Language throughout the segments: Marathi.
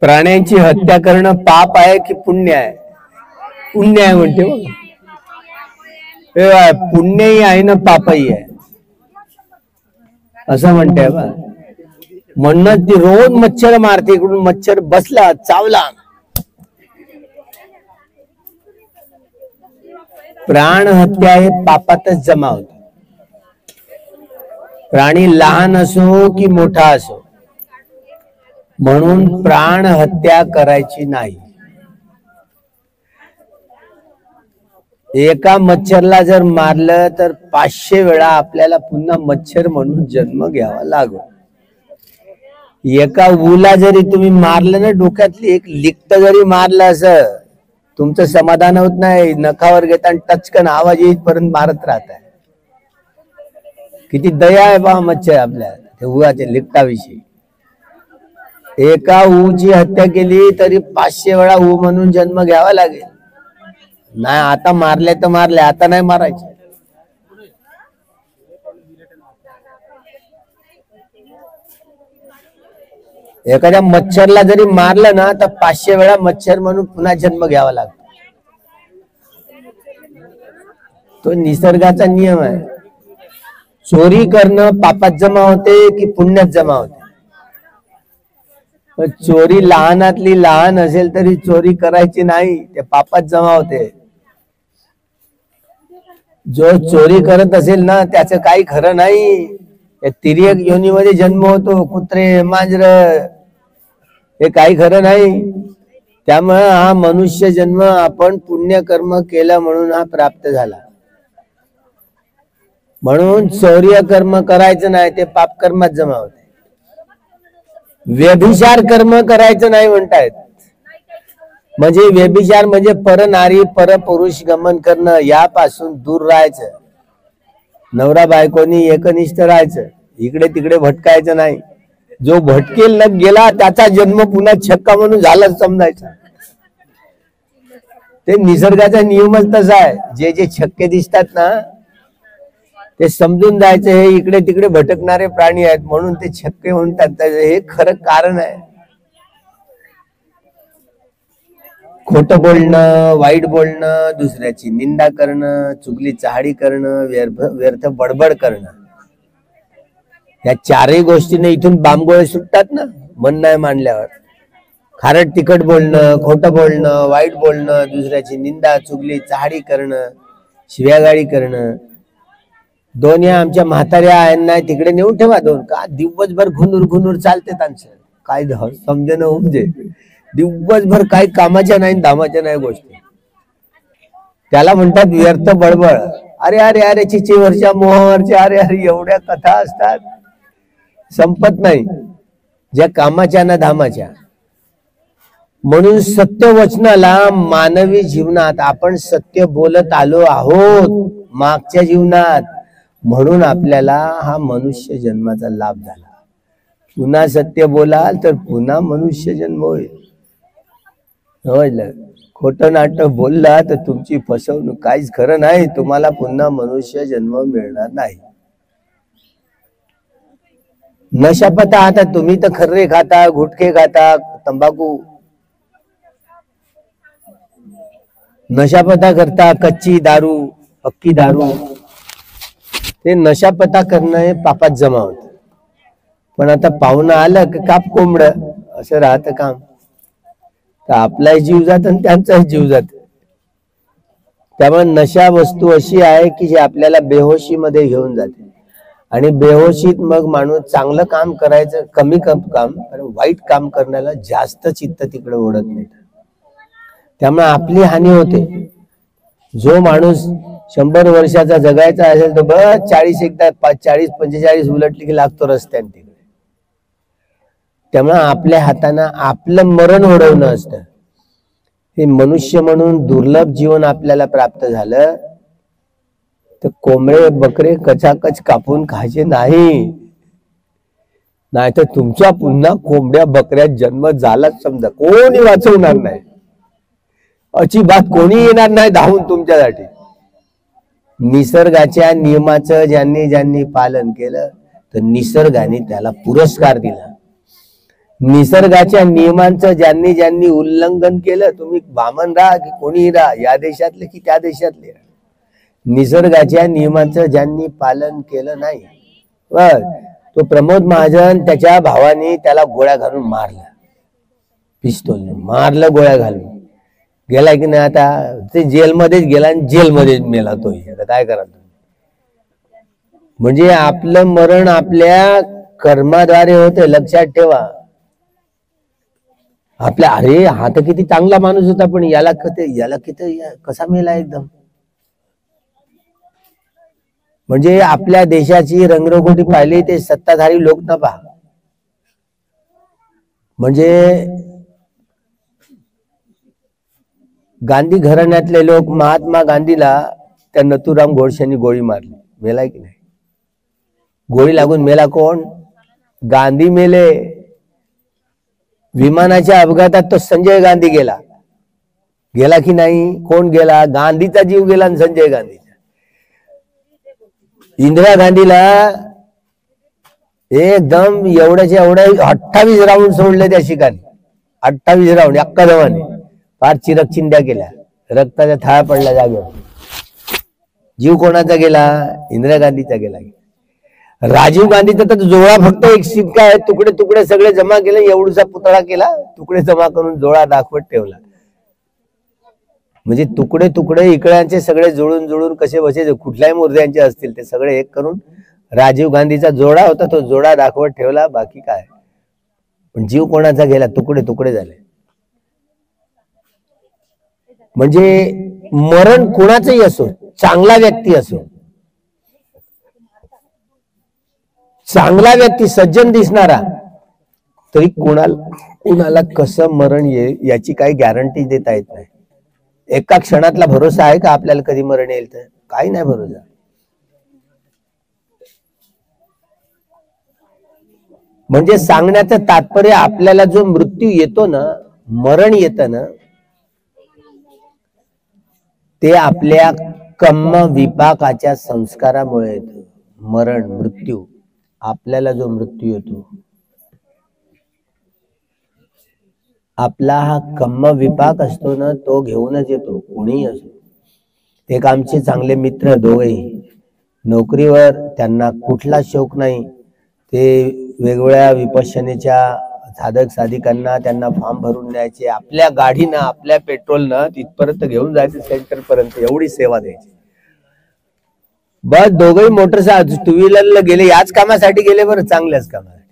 प्राण्यांची हत्या करणं पाप आहे की पुण्य आहे? पुण्य आहे म्हणते बघ. पुण्यही आहे ना पापही आहे असं म्हणते बा. म्हणून ती रोज मच्छर मारते. इकडून मच्छर बसला चावला. प्राण हत्या हे पापातच जमा होते. प्राणी लहान असो की मोठा असो, म्हणून प्राण हत्या करायची नाही. एका मच्छरला जर मारलं तर 500 वेळा आपल्याला पुन्हा मच्छर म्हणून जन्म घ्यावा लागो. एका ऊला जरी तुम्ही मारलं ना, डोक्यातली एक लिक्त जरी मारलं असं, तुमचं समाधान होत नाही. नखावर घेता टचकन आवाज येईपर्यंत मारत राहताय. किती दया आहे बा मच्छर आपल्या ते उगाच्या लिक्ताविषयी. एका ऊची हत्या केली तरी 500 वेळा ऊ म्हणून जन्म घ्यावा लागेल. नाही आता मारले तर मारले, आता नाही मारायचे. एखाद्या मच्छरला जरी मारलं ना तर 500 वेळा मच्छर म्हणून पुन्हा जन्म घ्यावा लागतो. तो निसर्गाचा नियम आहे. चोरी करणं पापात जमा होते की पुण्यात जमा होते? चोरी लहानातली लहान असेल तरी चोरी करायची नाही, ते पापात जमा होते. जो चोरी करत असेल ना त्याचं काही खरं नाही. तिर्यक योनीमध्ये जन्म होतो. कुत्रे मांजर हे काही खरं नाही. त्यामुळे हा मनुष्य जन्म आपण पुण्यकर्म केलं म्हणून हा प्राप्त झाला. म्हणून चौर्य कर्म करायचं नाही, ते पाप कर्मात जमा होते. व्यभिचार कर्म करायचं नाही म्हणतायत. म्हणजे व्यभिचार म्हणजे परनारी परपुरुष गमन करणं, यापासून दूर राहायचं. नवरा बायकोनी एकनिष्ठ राहायचं, इकडे तिकडे भटकायचं नाही. जो भटकेल न गेला त्याचा जन्म पुन्हा छक्का म्हणून झालाच समजायचा. ते निसर्गाचा नियमच तसा आहे. जे जे छक्के दिसतात ना ते समजून जायचं हे इकडे तिकडे भटकणारे प्राणी आहेत म्हणून ते छक्के म्हणतात. हे खरं कारण आहे. खोटं बोलणं, वाईट बोलणं, दुसऱ्याची निंदा करणं, चुगली चहाडी करणं, व्यर्थ बडबड करणं, या चारही गोष्टीने इथून बांबगोळे सुटतात ना मन नाही मांडल्यावर. खारट तिखट बोलणं, खोटं बोलणं, वाईट बोलणं, दुसऱ्याची निंदा चुगली चहाडी करणं, शिव्यागाळी करणं. दोन या आमच्या म्हाताऱ्या यांना तिकडे नेऊन ठेवा. दोन का दिवसभर घुनूर घुनूर चालते त्यांचं, काय समजणं उपजे. दिवसभर काही कामाच्या नाही धामाच्या नाही गोष्टी. त्याला म्हणतात व्यर्थ बडबड. अरे अरे अरे चिचेवरच्या मोहावरच्या अरे अरे एवढ्या कथा असतात, संपत नाही ज्या कामाच्या ना धामाच्या. म्हणून सत्य वचनाला मानवी जीवनात आपण सत्य बोलत आलो आहोत मागच्या जीवनात, म्हणून आपल्याला हा मनुष्य जन्माचा लाभ झाला. पुन्हा सत्य बोलाल तर पुन्हा मनुष्य जन्म होईल. समजलं? खोटं नाटक बोलला तर तुमची फसवणूक, काहीच खरं नाही. तुम्हाला पुन्हा मनुष्य जन्म मिळणार नाही. नशापता आता तुम्ही तर खर्रे खाता, गुटखे खाता, तंबाखू नशापता करता, कच्ची दारू, पक्की दारू, ते नशापता करणं हे पापात जमा होत. पण आता पाहुणं आलं की काप कोंबड असं राहतं काम. तर आपलाही जीव जात आणि त्यांचाही जीव जात. त्यामुळे नशा वस्तू अशी आहे की जी आपल्याला बेहोशीमध्ये घेऊन जाते. आणि बेहोशीत मग माणूस चांगलं काम करायचं कमी काम, वाईट काम करण्याला जास्त चित्त तिकडे ओढत नाही. त्यामुळे आपली हानी होते. जो माणूस 100 वर्षाचा जगायचा असेल तर बस 40-45 उलटली की लागतो रस्त्याने तिकडे. त्यामुळे आपल्या हाताने आपलं मरण ओढवणं असतं. हे मनुष्य म्हणून दुर्लभ जीवन आपल्याला प्राप्त झालं तर कोंबडे बकरे कचाकच कापून खायचे नाही. नाहीतर तुमच्या पुन्हा कोंबड्या बकऱ्यात जन्म झालाच समजा. कोणी वाचवणार नाही, अजिबात कोणी येणार नाही धावून तुमच्यासाठी. निसर्गाच्या नियमाचं ज्यांनी ज्यांनी पालन केलं तर निसर्गाने त्याला पुरस्कार दिला. निसर्गाच्या नियमांचं ज्यांनी ज्यांनी उल्लंघन केलं, तुम्ही बामण राहा की कोणीही राहा, या देशातले की त्या देशातले, निसर्गाच्या नियमांचं ज्यांनी पालन केलं नाही, बर तो प्रमोद महाजन त्याच्या भावाने त्याला गोळ्या घालून मारला, पिस्तूलने मारलं, गोळ्या घालून गेला की नाही, आता ते जेलमध्येच गेला आणि जेलमध्येच मेला तोही. आता काय करा तुम्ही? म्हणजे आपलं मरण आपल्या कर्माद्वारे होते, लक्षात ठेवा. आपल्या अरे हा तर किती चांगला माणूस होता, पण याला किती कसा मेला एकदम. म्हणजे आपल्या देशाची रंगरंगोटी पाहिली ते सत्ताधारी लोक न पहा. म्हणजे गांधी घराण्यातले लोक महात्मा गांधीला त्या नथुराम गोडसेंनी गोळी मारली, मेलाय की नाही? गोळी लागून मेला कोण? गांधी मेले. विमानाच्या अपघातात तो संजय गांधी गेला, गेला की नाही? कोण गेला? गांधीचा जीव गेला आणि संजय गांधीचा. इंदिरा गांधीला एकदम एवढ्याच्या एवढ्या 28 राऊंड सोडले त्या शिकाने, 28 राऊंड अक्का जवाने, फार चिरकचिंध्या केल्या, रक्ताच्या थाळा पडल्या जागेवर. जीव कोणाचा गेला? इंदिरा गांधीचा गेला. राजीव गांधीचा तर जोळा फक्त एक शिक्का आहे, तुकडे तुकडे सगळे जमा केले, एवढूसा पुतळा केला, तुकडे जमा करून जोळा दाखवत ठेवला. म्हणजे तुकडे तुकडे इकड्यांचे सगळे जुळून जुळून कसे बसे कुठल्याही मुर्द्यांचे असतील ते सगळे एक करून राजीव गांधीचा जोडा होता, तो जोडा दाखवत ठेवला. बाकी काय? पण जीव कोणाचा गेला? तुकडे तुकडे झाले. म्हणजे मरण कोणाचंही असो, चांगला व्यक्ती असो, चांगला व्यक्ती सज्जन दिसणारा, तरी कुणाला कसं मरण येईल याची काही गॅरंटी देता येत नाही. एका क्षणातला भरोसा आहे का आपल्याला कधी मरण येईल? तर काही नाही भरोसा. म्हणजे सांगण्याचं तात्पर्य आपल्याला जो मृत्यू येतो ना, मरण येतं ना, ते आपल्या कर्म विपाकाच्या संस्कारामुळे येतं. मरण, मृत्यू, आपल्याला जो मृत्यू येतो, आपला हा कर्म विपाक असतो ना, तो घेऊनच येतो, कोणीही असो. एक आमचे चांगले मित्र दोघेही नोकरीवर, त्यांना कुठला शौक नाही, ते वेगवेगळ्या विपश्यनेच्या साधक साधिकांना त्यांना फॉर्म भरून न्यायचे, आपल्या गाडीनं आपल्या पेट्रोलनं तिथपर्यंत घेऊन जायचं, सेंटर पर्यंत, एवढी सेवा द्यायची. बस दोघंही मोटरसायकल टू व्हीलरला गेले, याच कामासाठी गेले बरं, चांगल्याच कामासाठी.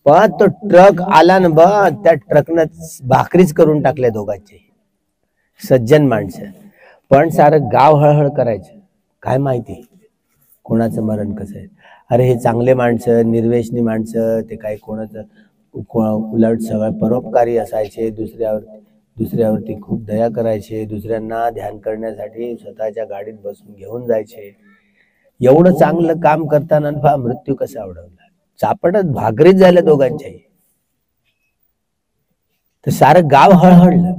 पण तो ट्रक आला ना, बा त्या ट्रकनं भाकरीच करून टाकल्या दोघांचे. सज्जन माणसं, पण सारं गाव हळहळ करायचं, काय माहिती कोणाचं मरण कसं आहे. अरे हे चांगले माणसं, निर्वेशनी माणसं, ते काही कोणाचं उलट सगळं परोपकारी असायचे, दुसऱ्यावरती खूप दया करायचे, दुसऱ्यांना ध्यान करण्यासाठी स्वतःच्या गाडीत बसून घेऊन जायचे. एवढं चांगलं काम करताना पहा मृत्यू कसा आवडवला, चापटत भाकरीच झाल्या दोघांच्याही. तर सारं गाव हळहळलं.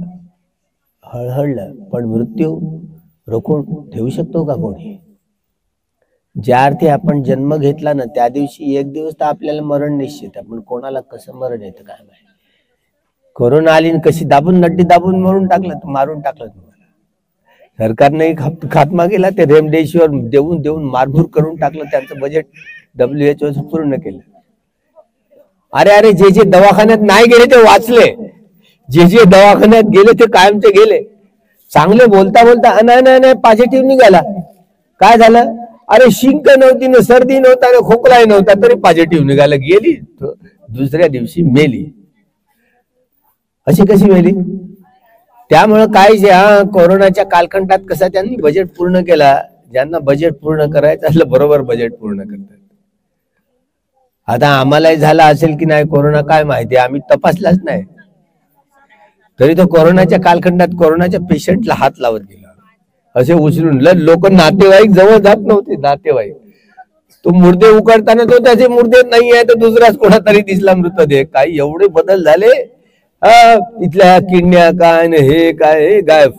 पण मृत्यू रोखून ठेवू शकतो का कोणी? ज्या अर्थी आपण जन्म घेतला ना, त्या दिवशी एक दिवस तर आपल्याला मरण निश्चित आहे, पण कोणाला कसं मरण येतं काय माहिती. कोरोना आली कशी दाबून नड्डी दाबून मारून टाकलं तुम्हाला. सरकारने खात्मा केला, ते रेमडेसिवीर देऊन मारभूर करून टाकलं, त्यांचं बजेट WHO पूर्ण केलं. अरे जे दवाखान्यात नाही गेले ते वाचले, जे दवाखान्यात गेले ते कायमचे गेले. चांगले बोलता नाही पॉझिटिव्ह निघाला. काय झालं? अरे शिंक नव्हती ना, सर्दी नव्हता ना, खोकलाही नव्हता, तरी पॉझिटिव्ह निघाला, गेली, दुसऱ्या दिवशी मेली. अशी कशी मेली? त्यामुळं काय जे कोरोनाच्या कालखंडात कसा त्यांनी बजेट पूर्ण केला, ज्यांना बजेट पूर्ण करायचं असलं बरोबर बजेट पूर्ण करतात. आता आम्हालाही झाला असेल की नाही कोरोना काय माहिती, आम्ही तपासलाच नाही, तरी तो कोरोनाच्या कालखंडात कोरोनाच्या पेशंटला हात लावत गेला, असे उचलून. लोक नातेवाईक जवळ जात नव्हते, नातेवाईक. तो मुर्दे उकडताना तो त्याचे मुर्दे नाही आहे तर दुसराच कोणातरी दिसला मृतदेह. काही एवढे बदल झाले, इथल्या किडण्या काय हे काय हे गायब.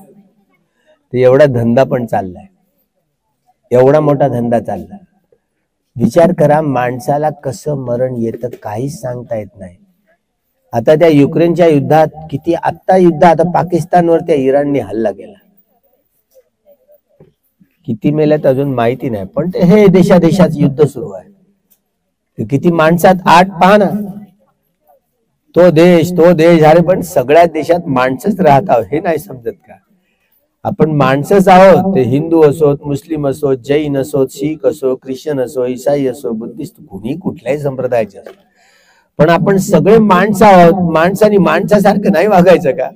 ते एवढा धंदा पण चाललाय, एवढा मोठा धंदा चालला. विचार करा, माणसाला कसं मरण येतं काहीच सांगता येत नाही. आता त्या युक्रेनच्या युद्धात किती आत्ता युद्ध आता पाकिस्तानवर त्या इराणने हल्ला केला, किती मेल्यात अजून माहिती नाही, पण ते हे देशादेशात युद्ध सुरू आहे. किती माणसात आठ पहा ना, तो देश अरे पण सगळ्या देशात माणसंच राहत आहोत हे नाही समजत का? आपण माणसंच आहोत, ते हिंदू असोत, मुस्लिम असोत, जैन असोत, शीख असो, ख्रिश्चन असो, ईसाई असो, बुद्धिस्ट, कुणी कुठल्याही संप्रदायाचे असो, पण आपण सगळे माणसं आहोत. माणसाने माणसासारखं नाही वागायचं का?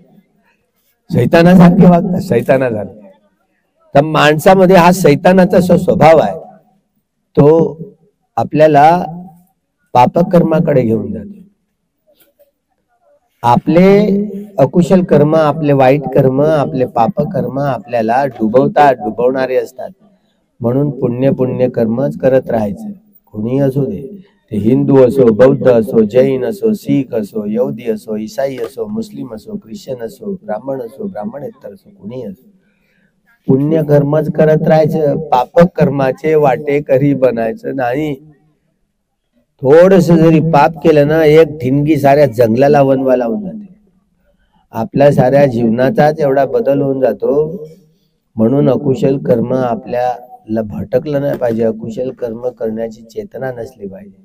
शैतानासारखे वागतात, शैतानासारखे. तर माणसामध्ये हा शैतानाचा स्वभाव आहे, तो आपल्याला पापकर्माकडे घेऊन जातो. आपले अकुशल कर्म, आपले वाईट कर्म, आपले पाप कर्म आपल्याला डुबवणारे असतात. म्हणून पुण्य कर्मच करत राहायचं. कोणी असो दे, ते हिंदू असो, बौद्ध असो, जैन असो, शीख असो, यहुदी असो, ईसाई असो, मुस्लिम असो, ख्रिश्चन असो, ब्राह्मणेतर असो, कोणी असो, पुण्य कर्मच करत राहायचं. पाप कर्माचे वाटेकरी बनायचं नाही. थोडस जरी पाप केलं ना, एक ठिणगी साऱ्या जंगलाला वनवा लावून जाते. आपल्या साऱ्या जीवनाचाच एवढा बदल होऊन जातो. म्हणून अकुशल कर्म आपल्याला भटकलं नाही पाहिजे, अकुशल कर्म करण्याची चेतना नसली पाहिजे.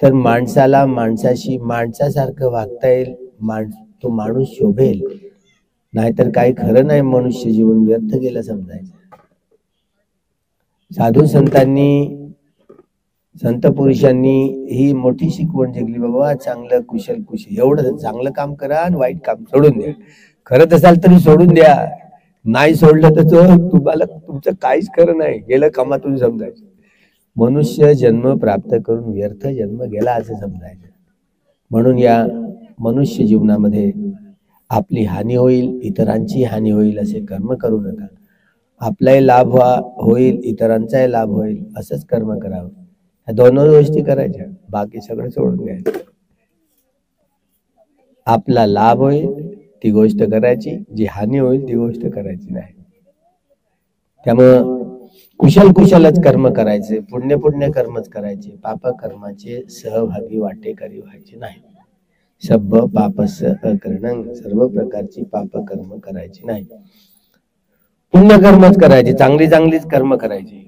तर माणसाला माणसाशी माणसासारखं वागता येईल, तो माणूस शोभेल. नाहीतर काही खरं नाही, मनुष्य जीवन व्यर्थ गेलं समजायचं. साधू संतांनी, संत पुरुषांनी ही मोठी शिकवण जिंकली. बाबा चांगलं कुशल एवढं चांगलं काम करा आणि वाईट काम सोडून द्या. करत असाल तरी सोडून द्या, नाही सोडलं तर तुम्हाला तुमचं काहीच खरं नाही, गेलं कामातून समजायचं. मनुष्य जन्म प्राप्त करून व्यर्थ जन्म गेला असं समजायचं. म्हणून या मनुष्य जीवनामध्ये आपली हानी होईल, इतरांची हानी होईल असे कर्म करू नका. आपलाही लाभ होईल, इतरांचाही लाभ होईल असंच कर्म करावं. दोनों गोष्टी करायच्या, बाकी सगळं सोडून द्यायचं. आपला लाभ होईल ती गोष्ट करायची, जी हानी होईल ती गोष्ट करायची नाही. त्यामुळं कुशलच कर्म करायचे, पुण्य कर्मच करायचे, पाप कर्माचे सहभागी वाटेकरी व्हायचे नाही. सब्ब पापस्य अकरणं, सर्व प्रकारची पाप कर्म करायची नाही. पुण्यकर्मच करायचे, चांगलीच कर्म करायची.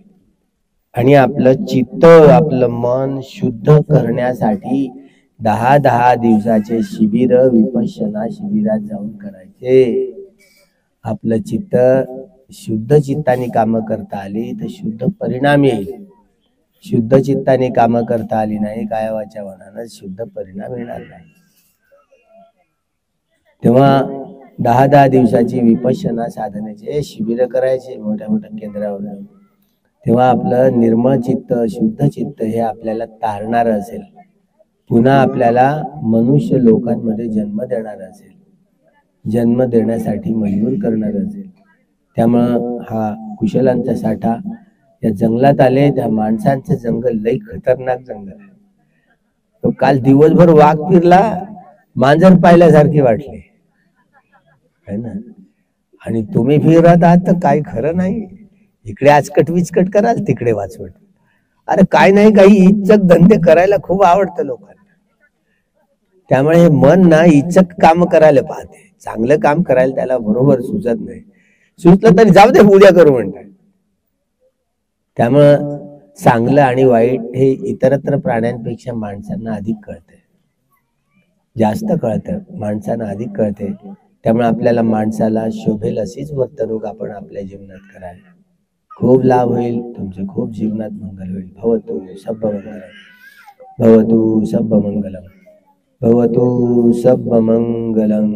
आणि आपलं चित्त, आपलं मन शुद्ध करण्यासाठी 10 दिवसाचे शिबिर, विपश्यना शिबिरात जाऊन करायचे. आपलं चित्त शुद्ध चित्ताने कामं करता आली तर शुद्ध परिणाम येईल. शुद्ध चित्ताने कामं करता आली नाही, कायावाच्या वनानं, शुद्ध परिणाम येणार नाही. तेव्हा 10 दिवसाची विपश्यना साधनेचे शिबिर करायचे मोठ्या केंद्रावर. तेव्हा आपलं निर्मळ चित्त, शुद्ध चित्त हे आपल्याला तारणार असेल, पुन्हा आपल्याला मनुष्य लोकांमध्ये जन्म देणार असेल, जन्म देण्यासाठी मजबूर करणार असेल. त्यामुळं हा कुशलांचा साठा या जंगलात आले. त्या माणसांचं जंगल लई खतरनाक जंगल आहे. तो काल दिवसभर वाघ फिरला, मांजर पाहिल्यासारखी वाटली है ना. आणि तुम्ही फिरत आहात तर काही खरं नाही. इकडे आचकट विचकट कराल, तिकडे वाचवट. अरे काय नाही, काही इच्छक धंदे करायला खूप आवडतं लोकांना. त्यामुळे हे मन ना इच्छक काम करायला पाहते, चांगलं काम करायला त्याला बरोबर सुचत नाही. सुचलं तरी जाऊ दे, उद्या करू म्हणतात. त्यामुळं चांगलं आणि वाईट हे इतरत्र प्राण्यांपेक्षा माणसांना अधिक कळते, जास्त कळतं, माणसांना अधिक कळते. त्यामुळे आपल्याला माणसाला शोभेल अशीच वर्तणूक आपण आपल्या जीवनात करायला. खूप लाभ होईल, तुमचे खूप जीवनात मंगल होईल. भवतु सब्ब मंगलम, भवतु सब्ब मंगलम, भवतु सब्ब मंगलम.